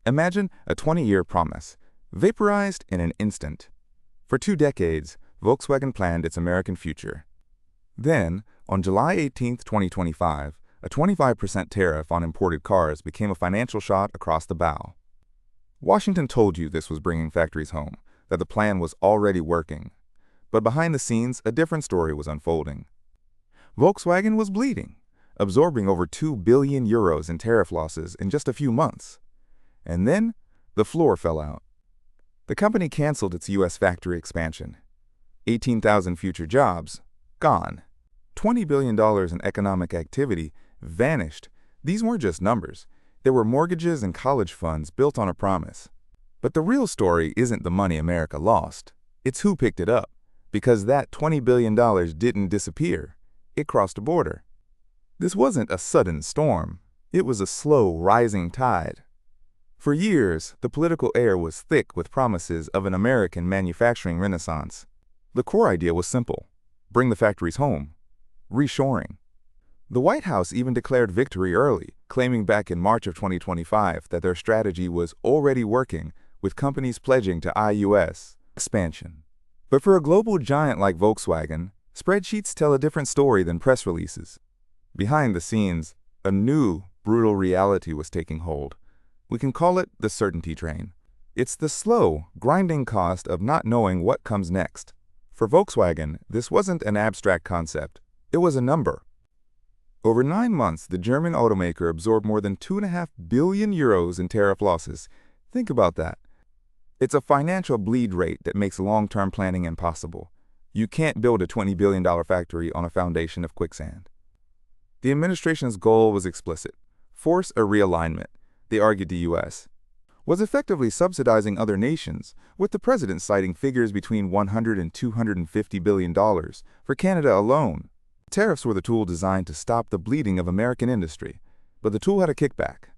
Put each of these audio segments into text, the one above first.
Imagine a 20-year promise, vaporized in an instant. For 2 decades, Volkswagen planned its American future. Then, on July 18, 2025, a 25% tariff on imported cars became a financial shot across the bow. Washington told you this was bringing factories home, that the plan was already working. But behind the scenes, a different story was unfolding. Volkswagen was bleeding, absorbing over 2 billion euros in tariff losses in just a few months. And then, the floor fell out. The company canceled its U.S. factory expansion. 18,000 future jobs, gone. $20 billion in economic activity vanished. These weren't just numbers. There were mortgages and college funds built on a promise. But the real story isn't the money America lost. It's who picked it up. Because that $20 billion didn't disappear. It crossed a border. This wasn't a sudden storm. It was a slow, rising tide. For years, the political air was thick with promises of an American manufacturing renaissance. The core idea was simple: bring the factories home. Reshoring. The White House even declared victory early, claiming back in March of 2025 that their strategy was already working, with companies pledging to IUS expansion. But for a global giant like Volkswagen, spreadsheets tell a different story than press releases. Behind the scenes, a new, brutal reality was taking hold. We can call it the certainty train. It's the slow, grinding cost of not knowing what comes next. For Volkswagen, this wasn't an abstract concept. It was a number. Over 9 months, the German automaker absorbed more than 2.5 billion euros in tariff losses. Think about that. It's a financial bleed rate that makes long-term planning impossible. You can't build a $20 billion factory on a foundation of quicksand. The administration's goal was explicit: force a realignment. They argued the U.S. was effectively subsidizing other nations, with the president citing figures between $100 and $250 billion for Canada alone. Tariffs were the tool designed to stop the bleeding of American industry, but the tool had a kickback.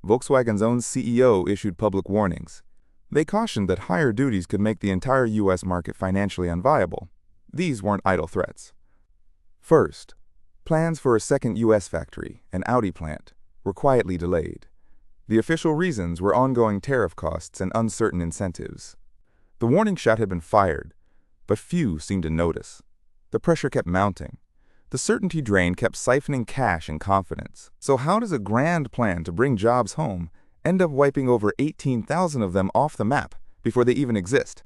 Volkswagen's own CEO issued public warnings. They cautioned that higher duties could make the entire U.S. market financially unviable. These weren't idle threats. First, plans for a second U.S. factory, an Audi plant, were quietly delayed. The official reasons were ongoing tariff costs and uncertain incentives. The warning shot had been fired, but few seemed to notice. The pressure kept mounting. The certainty drain kept siphoning cash and confidence. So how does a grand plan to bring jobs home end up wiping over 18,000 of them off the map before they even exist?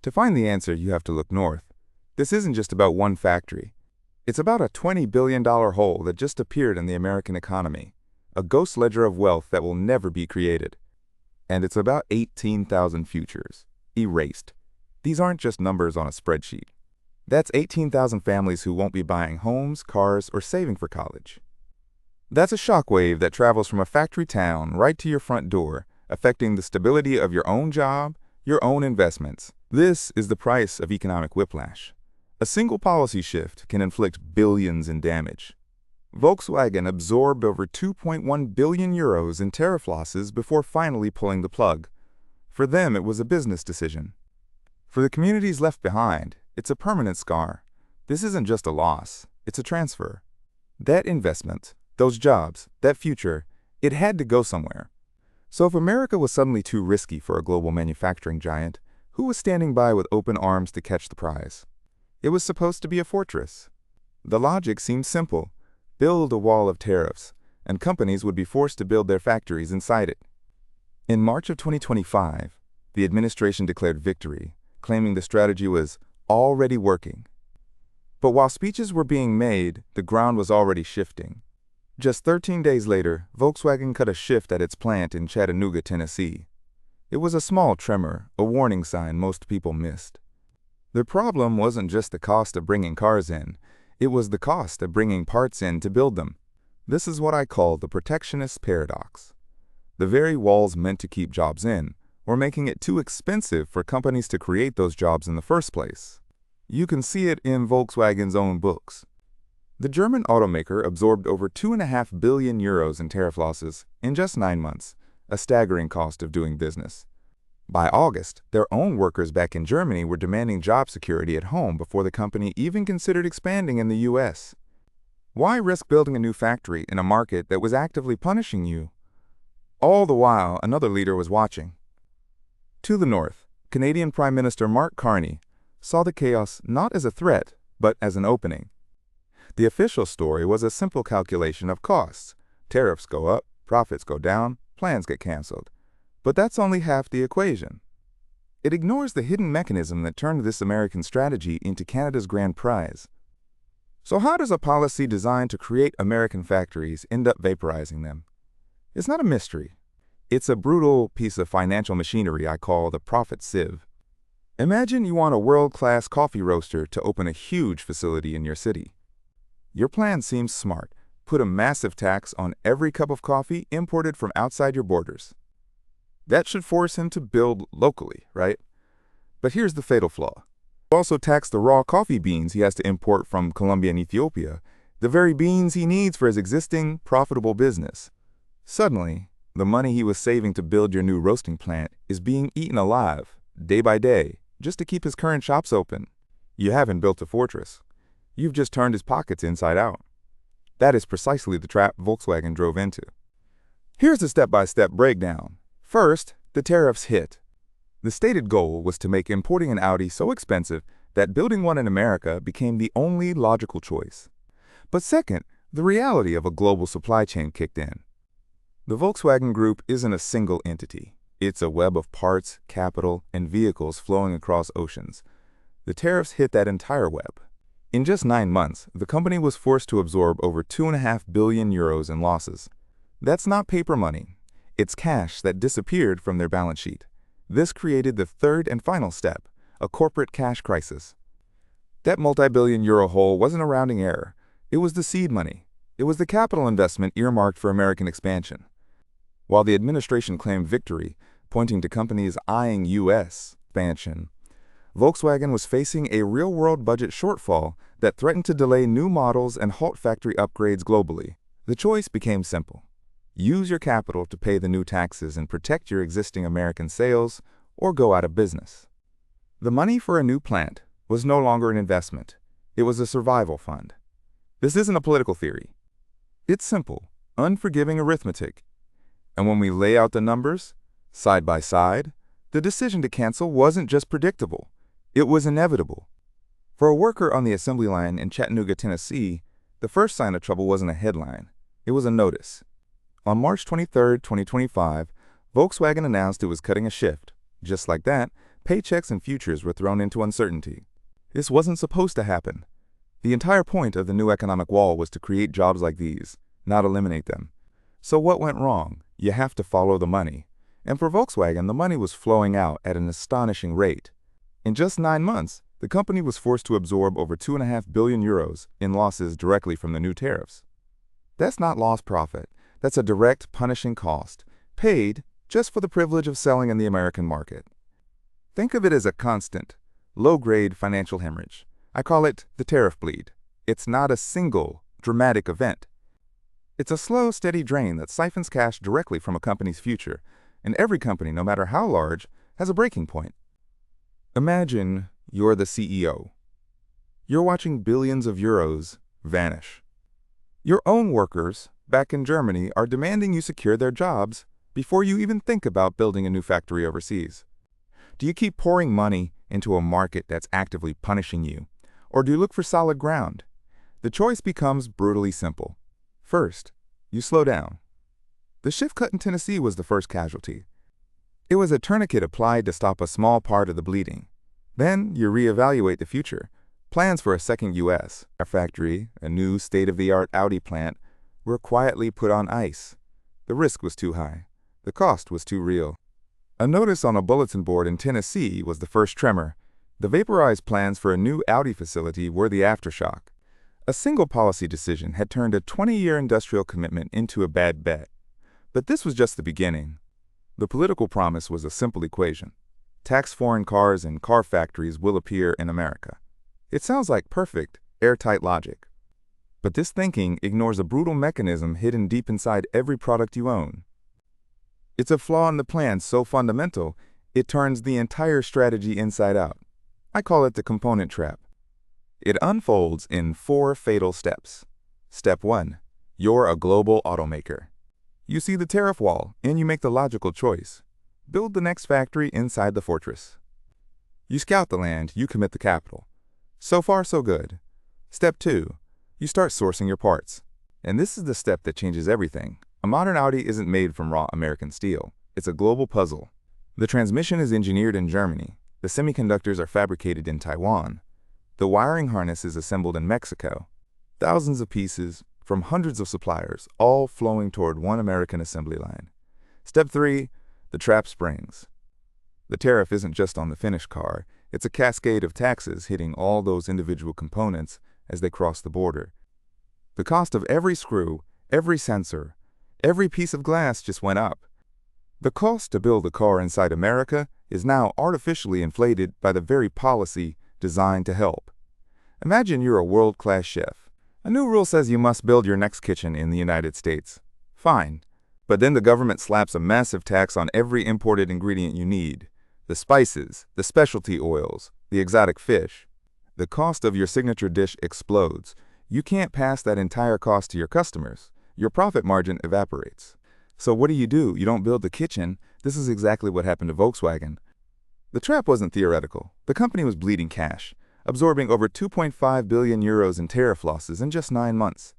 To find the answer, you have to look north. This isn't just about one factory. It's about a $20 billion hole that just appeared in the American economy, a ghost ledger of wealth that will never be created. And it's about 18,000 futures, erased. These aren't just numbers on a spreadsheet. That's 18,000 families who won't be buying homes, cars, or saving for college. That's a shockwave that travels from a factory town right to your front door, affecting the stability of your own job, your own investments. This is the price of economic whiplash. A single policy shift can inflict billions in damage. Volkswagen absorbed over 2.1 billion euros in tariff losses before finally pulling the plug. For them, it was a business decision. For the communities left behind, it's a permanent scar. This isn't just a loss, it's a transfer. That investment, those jobs, that future, it had to go somewhere. So if America was suddenly too risky for a global manufacturing giant, who was standing by with open arms to catch the prize? It was supposed to be a fortress. The logic seemed simple: build a wall of tariffs, and companies would be forced to build their factories inside it. In March of 2025, the administration declared victory, claiming the strategy was already working. But while speeches were being made, the ground was already shifting. Just 13 days later, Volkswagen cut a shift at its plant in Chattanooga, Tennessee. It was a small tremor, a warning sign most people missed. The problem wasn't just the cost of bringing cars in, it was the cost of bringing parts in to build them. This is what I call the Protectionist paradox. The very walls meant to keep jobs in were making it too expensive for companies to create those jobs in the first place. You can see it in Volkswagen's own books. The German automaker absorbed over 2.5 billion euros in tariff losses in just 9 months, a staggering cost of doing business. By August, their own workers back in Germany were demanding job security at home before the company even considered expanding in the U.S. Why risk building a new factory in a market that was actively punishing you? All the while, another leader was watching. To the north, Canadian Prime Minister Mark Carney saw the chaos not as a threat, but as an opening. The official story was a simple calculation of costs. Tariffs go up, profits go down, plans get canceled. But that's only half the equation. It ignores the hidden mechanism that turned this American strategy into Canada's grand prize. So how does a policy designed to create American factories end up vaporizing them? It's not a mystery. It's a brutal piece of financial machinery I call the profit sieve. Imagine you want a world-class coffee roaster to open a huge facility in your city. Your plan seems smart. Put a massive tax on every cup of coffee imported from outside your borders. That should force him to build locally, right? But here's the fatal flaw. You also tax the raw coffee beans he has to import from Colombia and Ethiopia, the very beans he needs for his existing profitable business. Suddenly, the money he was saving to build your new roasting plant is being eaten alive, day by day, just to keep his current shops open. You haven't built a fortress. You've just turned his pockets inside out. That is precisely the trap Volkswagen drove into. Here's the step-by-step breakdown. First, the tariffs hit. The stated goal was to make importing an Audi so expensive that building one in America became the only logical choice. But second, the reality of a global supply chain kicked in. The Volkswagen Group isn't a single entity. It's a web of parts, capital, and vehicles flowing across oceans. The tariffs hit that entire web. In just 9 months, the company was forced to absorb over 2.5 billion euros in losses. That's not paper money. It's cash that disappeared from their balance sheet. This created the third and final step, a corporate cash crisis. That multi-billion euro hole wasn't a rounding error. It was the seed money. It was the capital investment earmarked for American expansion. While the administration claimed victory, pointing to companies eyeing U.S. expansion, Volkswagen was facing a real-world budget shortfall that threatened to delay new models and halt factory upgrades globally. The choice became simple. Use your capital to pay the new taxes and protect your existing American sales, or go out of business. The money for a new plant was no longer an investment. It was a survival fund. This isn't a political theory. It's simple, unforgiving arithmetic. And when we lay out the numbers, side by side, the decision to cancel wasn't just predictable. It was inevitable. For a worker on the assembly line in Chattanooga, Tennessee, the first sign of trouble wasn't a headline. It was a notice. On March 23, 2025, Volkswagen announced it was cutting a shift. Just like that, paychecks and futures were thrown into uncertainty. This wasn't supposed to happen. The entire point of the new economic wall was to create jobs like these, not eliminate them. So what went wrong? You have to follow the money. And for Volkswagen, the money was flowing out at an astonishing rate. In just 9 months, the company was forced to absorb over 2.5 billion euros in losses directly from the new tariffs. That's not lost profit. That's a direct punishing cost, paid just for the privilege of selling in the American market. Think of it as a constant, low-grade financial hemorrhage. I call it the tariff bleed. It's not a single, dramatic event. It's a slow, steady drain that siphons cash directly from a company's future, and every company, no matter how large, has a breaking point. Imagine you're the CEO. You're watching billions of euros vanish. Your own workers back in Germany are demanding you secure their jobs before you even think about building a new factory overseas. Do you keep pouring money into a market that's actively punishing you, or do you look for solid ground? The choice becomes brutally simple. First, you slow down. The shift cut in Tennessee was the first casualty. It was a tourniquet applied to stop a small part of the bleeding. Then you reevaluate the future. Plans for a second U.S. factory, a new state-of-the-art Audi plant, were quietly put on ice. The risk was too high. The cost was too real. A notice on a bulletin board in Tennessee was the first tremor. The Vaporize plans for a new Audi facility were the aftershock. A single policy decision had turned a 20-year industrial commitment into a bad bet. But this was just the beginning. The political promise was a simple equation. Tax foreign cars and car factories will appear in America. It sounds like perfect, airtight logic. But this thinking ignores a brutal mechanism hidden deep inside every product you own. It's a flaw in the plan so fundamental, it turns the entire strategy inside out. I call it the component trap. It unfolds in 4 fatal steps. Step 1. You're a global automaker. You see the tariff wall, and you make the logical choice. Build the next factory inside the fortress. You scout the land, you commit the capital. So far, so good. Step 2. You start sourcing your parts. And this is the step that changes everything. A modern Audi isn't made from raw American steel. It's a global puzzle. The transmission is engineered in Germany. The semiconductors are fabricated in Taiwan. The wiring harness is assembled in Mexico. Thousands of pieces from hundreds of suppliers, all flowing toward one American assembly line. Step 3. The trap springs. The tariff isn't just on the finished car. It's a cascade of taxes hitting all those individual components as they cross the border. The cost of every screw, every sensor, every piece of glass just went up. The cost to build a car inside America is now artificially inflated by the very policy designed to help. Imagine you're a world-class chef. A new rule says you must build your next kitchen in the United States. Fine. But then the government slaps a massive tax on every imported ingredient you need. The spices, the specialty oils, the exotic fish. The cost of your signature dish explodes. You can't pass that entire cost to your customers. Your profit margin evaporates. So what do? You don't build the kitchen. This is exactly what happened to Volkswagen. The trap wasn't theoretical. The company was bleeding cash, absorbing over 2.5 billion euros in tariff losses in just 9 months.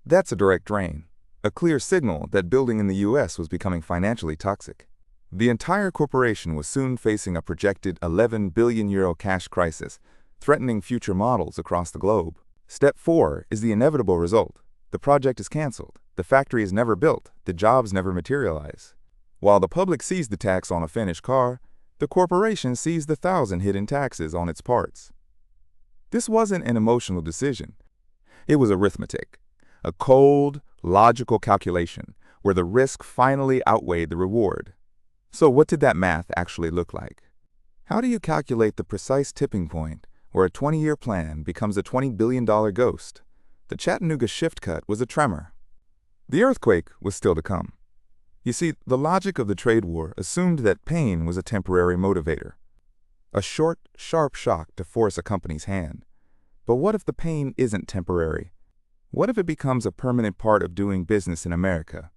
That's a direct drain, a clear signal that building in the US was becoming financially toxic. The entire corporation was soon facing a projected 11 billion euro cash crisis, threatening future models across the globe. Step 4 is the inevitable result. The project is canceled. The factory is never built. The jobs never materialize. While the public sees the tax on a finished car, the corporation sees the 1,000 hidden taxes on its parts. This wasn't an emotional decision. It was arithmetic, a cold, logical calculation where the risk finally outweighed the reward. So what did that math actually look like? How do you calculate the precise tipping point where a 20-year plan becomes a $20 billion ghost? The Chattanooga shift cut was a tremor. The earthquake was still to come. You see, the logic of the trade war assumed that pain was a temporary motivator, a short, sharp shock to force a company's hand. But what if the pain isn't temporary? What if it becomes a permanent part of doing business in America?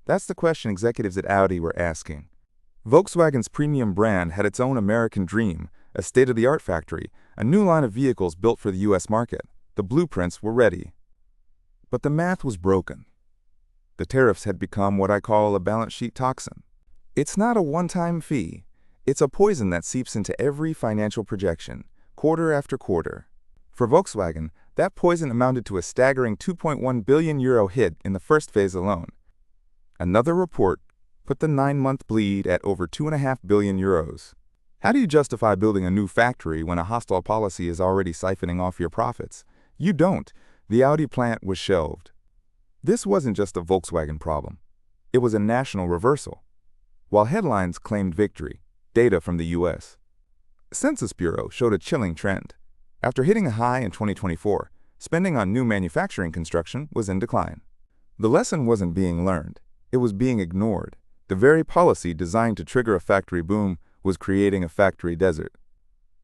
That's the question executives at Audi were asking. Volkswagen's premium brand had its own American dream, a state-of-the-art factory, a new line of vehicles built for the U.S. market. The blueprints were ready. But the math was broken. The tariffs had become what I call a balance sheet toxin. It's not a one-time fee. It's a poison that seeps into every financial projection, quarter after quarter. For Volkswagen, that poison amounted to a staggering 2.1 billion euro hit in the first phase alone. Another report put the 9-month bleed at over 2.5 billion euros. How do you justify building a new factory when a hostile policy is already siphoning off your profits? You don't. The Audi plant was shelved. This wasn't just a Volkswagen problem. It was a national reversal. While headlines claimed victory, data from the U.S. Census Bureau showed a chilling trend. After hitting a high in 2024, spending on new manufacturing construction was in decline. The lesson wasn't being learned. It was being ignored. The very policy designed to trigger a factory boom was creating a factory desert.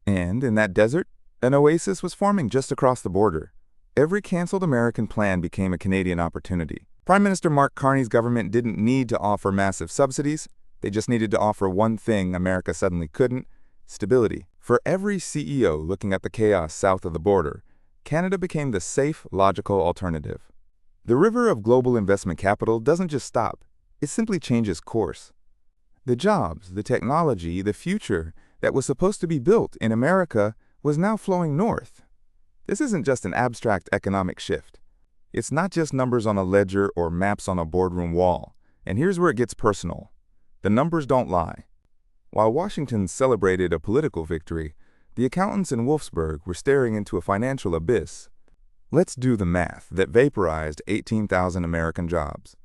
And in that desert, an oasis was forming just across the border. Every canceled American plan became a Canadian opportunity. Prime Minister Mark Carney's government didn't need to offer massive subsidies. They just needed to offer one thing America suddenly couldn't: stability. For every CEO looking at the chaos south of the border, Canada became the safe, logical alternative. The river of global investment capital doesn't just stop. It simply changes course. The jobs, the technology, the future that was supposed to be built in America was now flowing north. This isn't just an abstract economic shift. It's not just numbers on a ledger or maps on a boardroom wall. And here's where it gets personal. The numbers don't lie. While Washington celebrated a political victory, the accountants in Wolfsburg were staring into a financial abyss. Let's do the math that vaporized 18,000 American jobs.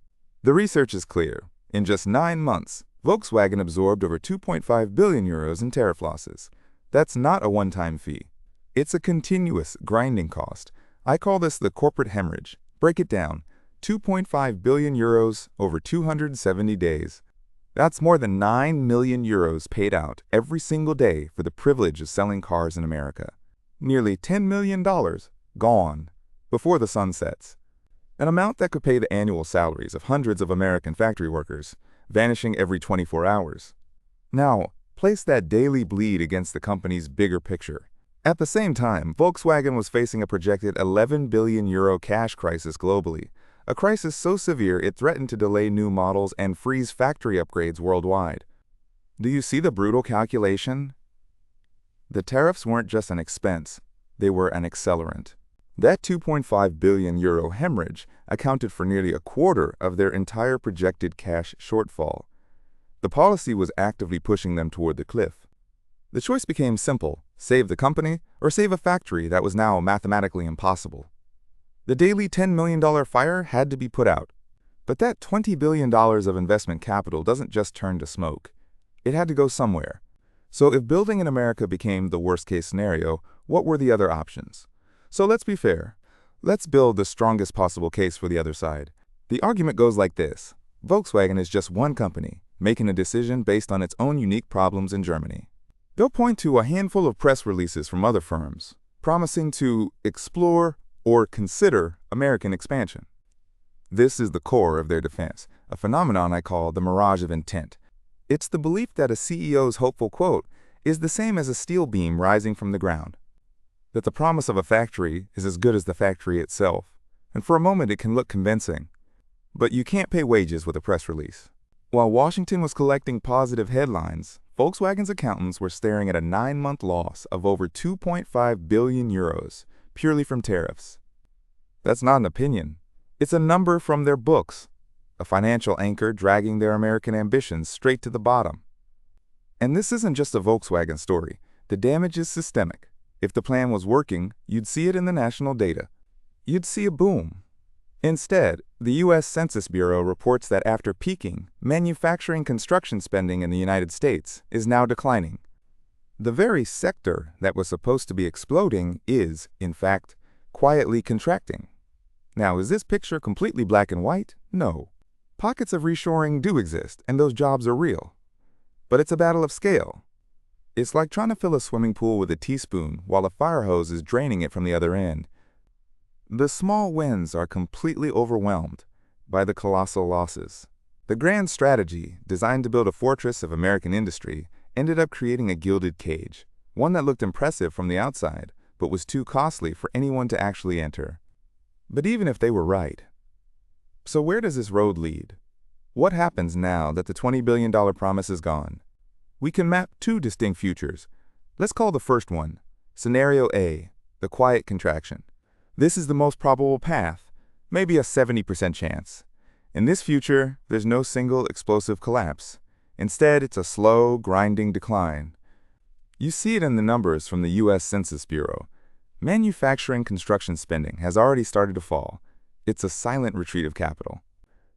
The research is clear. In just 9 months, Volkswagen absorbed over 2.5 billion euros in tariff losses. That's not a one-time fee. It's a continuous grinding cost. I call this the corporate hemorrhage. Break it down. 2.5 billion euros over 270 days. That's more than 9 million euros paid out every single day for the privilege of selling cars in America. Nearly $10 million gone before the sun sets. an amount that could pay the annual salaries of hundreds of American factory workers, vanishing every 24 hours. Now, place that daily bleed against the company's bigger picture. At the same time, Volkswagen was facing a projected €11 billion cash crisis globally, a crisis so severe it threatened to delay new models and freeze factory upgrades worldwide. Do you see the brutal calculation? The tariffs weren't just an expense, they were an accelerant. That €2.5 billion hemorrhage accounted for nearly a quarter of their entire projected cash shortfall. The policy was actively pushing them toward the cliff. The choice became simple: save the company or save a factory that was now mathematically impossible. The daily $10 million fire had to be put out. But that $20 billion of investment capital doesn't just turn to smoke. It had to go somewhere. So if building in America became the worst-case scenario, what were the other options? So let's be fair. Let's build the strongest possible case for the other side. The argument goes like this: Volkswagen is just one company, making a decision based on its own unique problems in Germany. They'll point to a handful of press releases from other firms, promising to explore or consider American expansion. This is the core of their defense, a phenomenon I call the mirage of intent. It's the belief that a CEO's hopeful quote is the same as a steel beam rising from the ground, that the promise of a factory is as good as the factory itself, and for a moment it can look convincing. But you can't pay wages with a press release. While Washington was collecting positive headlines, Volkswagen's accountants were staring at a 9-month loss of over €2.5 billion, purely from tariffs. That's not an opinion. It's a number from their books, a financial anchor dragging their American ambitions straight to the bottom. And this isn't just a Volkswagen story. The damage is systemic. If the plan was working, you'd see it in the national data. You'd see a boom. Instead, the U.S. Census Bureau reports that after peaking, manufacturing construction spending in the United States is now declining. The very sector that was supposed to be exploding is, in fact, quietly contracting. Now, is this picture completely black and white? No. Pockets of reshoring do exist, and those jobs are real. But it's a battle of scale. It's like trying to fill a swimming pool with a teaspoon while a fire hose is draining it from the other end. The small wins are completely overwhelmed by the colossal losses. The grand strategy, designed to build a fortress of American industry, ended up creating a gilded cage, one that looked impressive from the outside, but was too costly for anyone to actually enter. But even if they were right, so where does this road lead? What happens now that the $20 billion promise is gone? We can map two distinct futures. Let's call the first one Scenario A, the quiet contraction. This is the most probable path, maybe a 70% chance. In this future, there's no single explosive collapse. Instead, it's a slow, grinding decline. You see it in the numbers from the U.S. Census Bureau. Manufacturing construction spending has already started to fall. It's a silent retreat of capital.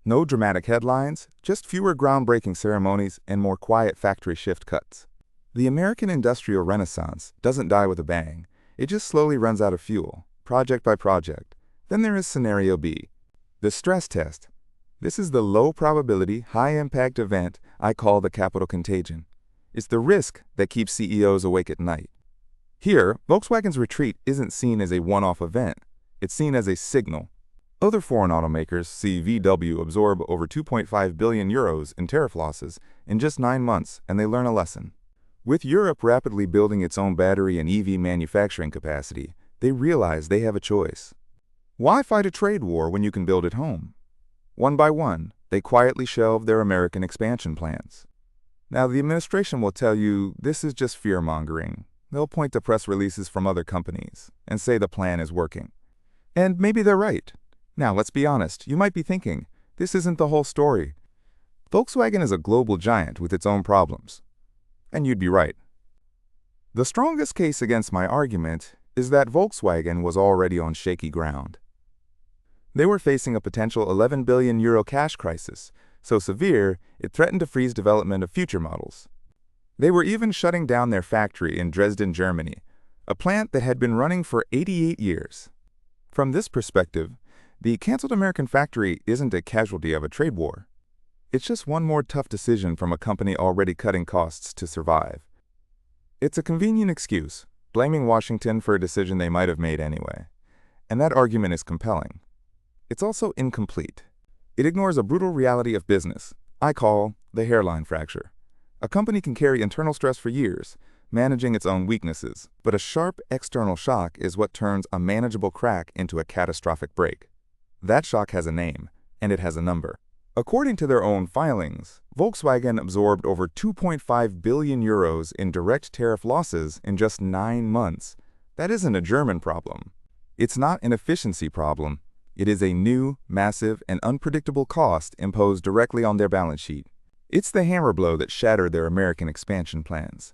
No dramatic headlines, just fewer groundbreaking ceremonies and more quiet factory shift cuts. The American industrial renaissance doesn't die with a bang. It just slowly runs out of fuel, project by project. Then there is Scenario B, the stress test. This is the low-probability, high-impact event I call the capital contagion. It's the risk that keeps CEOs awake at night. Here, Volkswagen's retreat isn't seen as a one-off event. It's seen as a signal. Other foreign automakers see VW absorb over €2.5 billion in tariff losses in just 9 months, and they learn a lesson. With Europe rapidly building its own battery and EV manufacturing capacity, they realize they have a choice. Why fight a trade war when you can build at home? One by one, they quietly shelve their American expansion plans. Now, the administration will tell you this is just fear-mongering. They'll point to press releases from other companies and say the plan is working. And maybe they're right. Now, let's be honest. You might be thinking, this isn't the whole story. Volkswagen is a global giant with its own problems. And you'd be right. The strongest case against my argument is that Volkswagen was already on shaky ground. They were facing a potential €11 billion cash crisis, so severe it threatened to freeze development of future models. They were even shutting down their factory in Dresden, Germany, a plant that had been running for 88 years. From this perspective, the canceled American factory isn't a casualty of a trade war. It's just one more tough decision from a company already cutting costs to survive. It's a convenient excuse, blaming Washington for a decision they might have made anyway. And that argument is compelling. it's also incomplete. It ignores a brutal reality of business I call the hairline fracture. A company can carry internal stress for years, managing its own weaknesses, but a sharp external shock is what turns a manageable crack into a catastrophic break. That shock has a name, and it has a number. According to their own filings, Volkswagen absorbed over 2.5 billion euros in direct tariff losses in just 9 months. That isn't a German problem. It's not an efficiency problem. It is a new, massive, and unpredictable cost imposed directly on their balance sheet. It's the hammer blow that shattered their American expansion plans.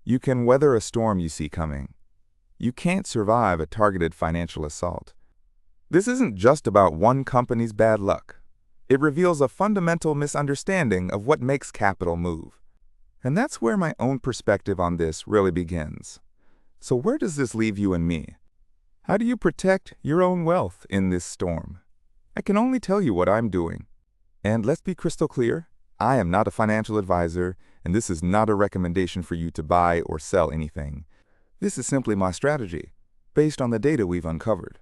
You can weather a storm you see coming. You can't survive a targeted financial assault. This isn't just about one company's bad luck. It reveals a fundamental misunderstanding of what makes capital move. And that's where my own perspective on this really begins. So where does this leave you and me? How do you protect your own wealth in this storm? I can only tell you what I'm doing. And let's be crystal clear, I am not a financial advisor, and this is not a recommendation for you to buy or sell anything. This is simply my strategy, based on the data we've uncovered.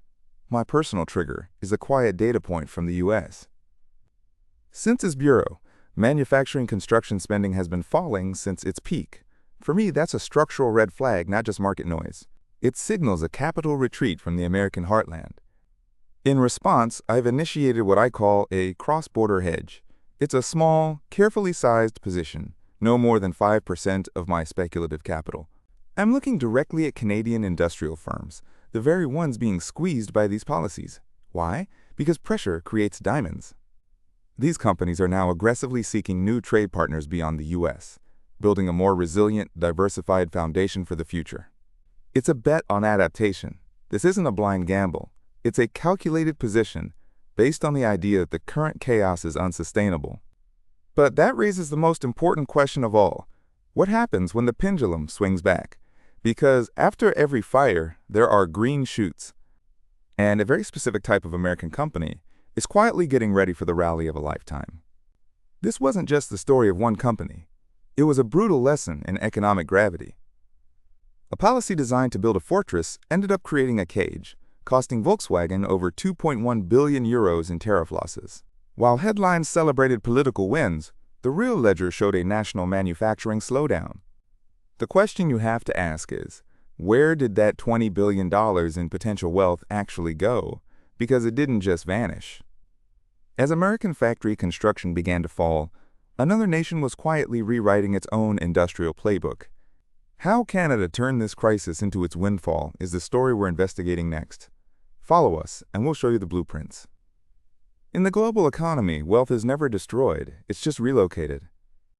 My personal trigger is a quiet data point from the U.S. Census Bureau, manufacturing construction spending has been falling since its peak. For me, that's a structural red flag, not just market noise. It signals a capital retreat from the American heartland. In response, I've initiated what I call a cross-border hedge. It's a small, carefully sized position, no more than 5% of my speculative capital. I'm looking directly at Canadian industrial firms, the very ones being squeezed by these policies. Why? Because pressure creates diamonds. These companies are now aggressively seeking new trade partners beyond the U.S., building a more resilient, diversified foundation for the future. It's a bet on adaptation. This isn't a blind gamble. It's a calculated position based on the idea that the current chaos is unsustainable. But that raises the most important question of all. What happens when the pendulum swings back? Because after every fire, there are green shoots. And a very specific type of American company is quietly getting ready for the rally of a lifetime. This wasn't just the story of one company. It was a brutal lesson in economic gravity. A policy designed to build a fortress ended up creating a cage, costing Volkswagen over 2.1 billion euros in tariff losses. While headlines celebrated political wins, the real ledger showed a national manufacturing slowdown. The question you have to ask is, where did that $20 billion in potential wealth actually go? Because it didn't just vanish. As American factory construction began to fall, another nation was quietly rewriting its own industrial playbook. How Canada turned this crisis into its windfall is the story we're investigating next. Follow us, and we'll show you the blueprints. In the global economy, wealth is never destroyed, it's just relocated.